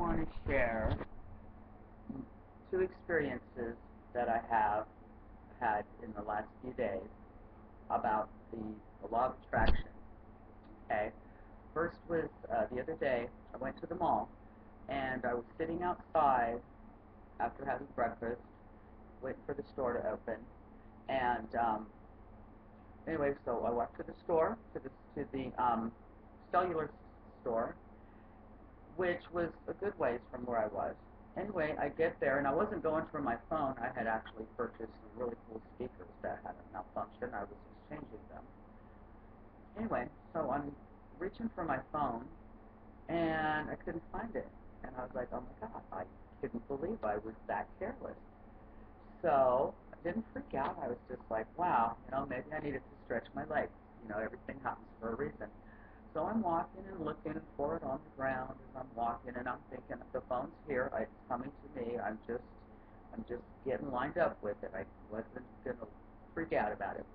want to share two experiences that I have had in the last few days about the law of attraction. Okay. First was the other day, I went to the mall and I was sitting outside after having breakfast, waiting for the store to open. And anyway, so I walked to the store, to the cellular store, which was a good ways from where I was. Anyway, I get there, and I wasn't going for my phone. I had actually purchased some really cool speakers that had a malfunction. I was exchanging them. Anyway, so I'm reaching for my phone, and I couldn't find it. And I was like, oh my God, I couldn't believe I was that careless. So I didn't freak out. I was just like, wow, maybe I needed to stretch my legs. Everything happens for a reason. So I'm walking and looking for it on the ground as I'm walking, and I'm thinking, the phone's here. It's coming to me. I'm just getting lined up with it. I wasn't gonna freak out about it.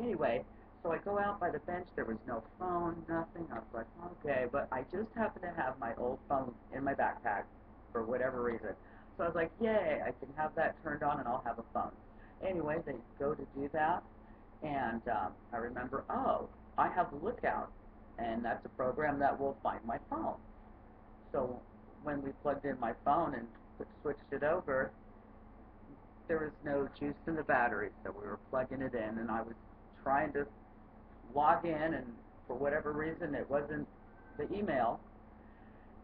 Anyway, so I go out by the bench. There was no phone, nothing. I was like, okay, but I just happened to have my old phone in my backpack for whatever reason. So I was like, yay, I can have that turned on and I'll have a phone. Anyway, they go to do that, and I remember, oh, I have Lookout, and that's a program that will find my phone. So when we plugged in my phone and switched it over, there was no juice in the battery, so we were plugging it in, and I was trying to log in, and for whatever reason, it wasn't the email.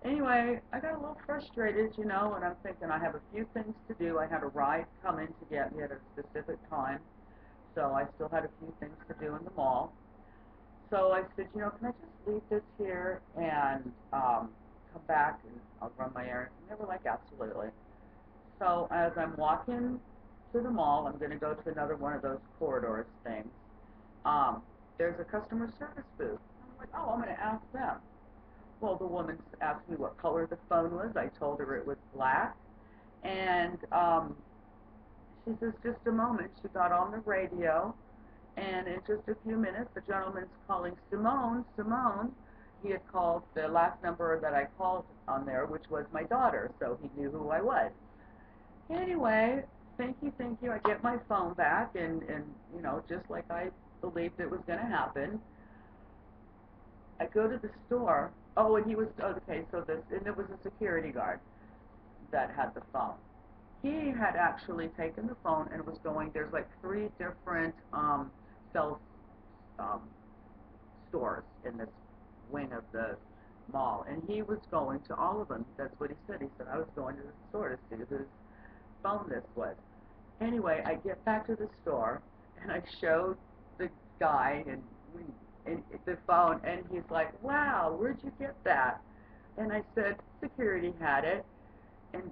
Anyway, I got a little frustrated, and I'm thinking I have a few things to do. I had a ride coming to get me at a specific time, so I still had a few things to do in the mall. So I said, can I just leave this here and come back and I'll run my errands? And they were like, absolutely. So as I'm walking to the mall, I'm going to go to another one of those corridors things. There's a customer service booth. I'm like, oh, I'm going to ask them. Well, the woman asked me what color the phone was. I told her it was black. And she says, just a moment. She got on the radio. And in just a few minutes, the gentleman's calling Simone. Simone, he had called the last number that I called on there, which was my daughter, so he knew who I was. Anyway, thank you. I get my phone back, and just like I believed it was going to happen, I go to the store. Oh, and he was, okay, and it was a security guard that had the phone. He had actually taken the phone and was going, there's like 3 different cell stores in this wing of the mall, and he was going to all of them. That's what he said. He said, I was going to the store to see whose phone this was. Anyway, I get back to the store, and I showed the guy and the phone, and he's like, wow, where'd you get that? And I said, security had it. And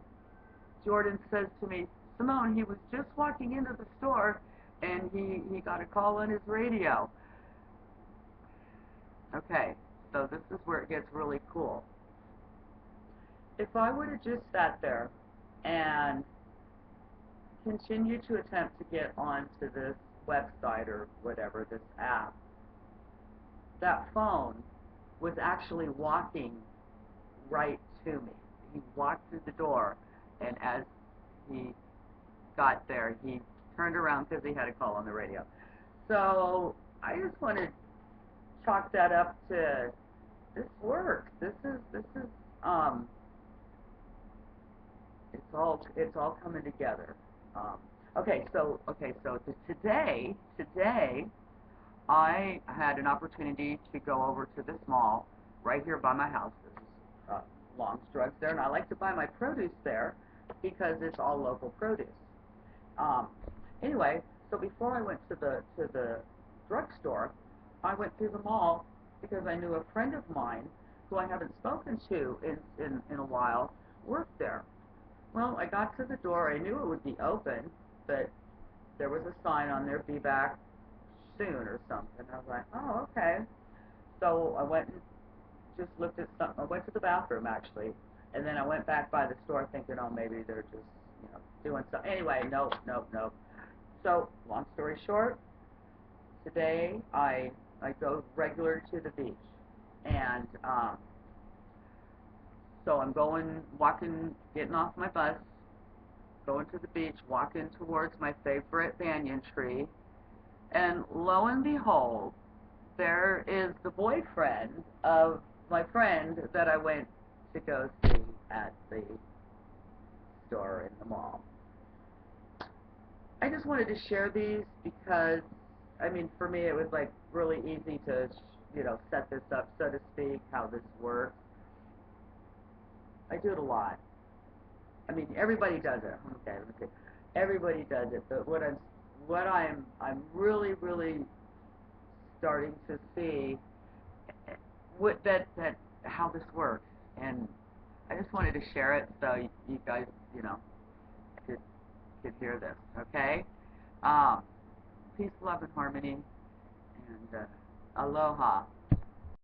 Jordan says to me, Simone, he was just walking into the store, and he got a call on his radio. Okay, so this is where it gets really cool. If I would have just sat there and continued to attempt to get onto this website or whatever, this app, that phone was actually walking right to me. He walked through the door, and as he got there, he turned around because he had a call on the radio. So I just want to chalk that up to, this works. This is it's all coming together. Okay, so today I had an opportunity to go over to this mall right here by my house. This is Long's Drugs there, and I like to buy my produce there because it's all local produce. Anyway, so before I went to the drugstore, I went through the mall because I knew a friend of mine who I haven't spoken to in a while worked there. Well, I got to the door. I knew it would be open, but there was a sign on there, be back soon or something. I was like, oh, okay. So I went and just looked at something. I went to the bathroom, actually, and then I went back by the store thinking, oh, maybe they're just, doing something. Anyway, nope. So, long story short, today I go regular to the beach, and So I'm walking, getting off my bus, going to the beach, walking towards my favorite banyan tree, and lo and behold, there is the boyfriend of my friend that I went to go see at the store in the mall. I just wanted to share these because, I mean, for me it was like really easy to, set this up, so to speak, how this works. I do it a lot. I mean, everybody does it. Okay, let me see. Everybody does it, but I'm really, really starting to see that how this works, and I just wanted to share it so you guys, could could hear this. Okay, peace, love, and harmony, and aloha.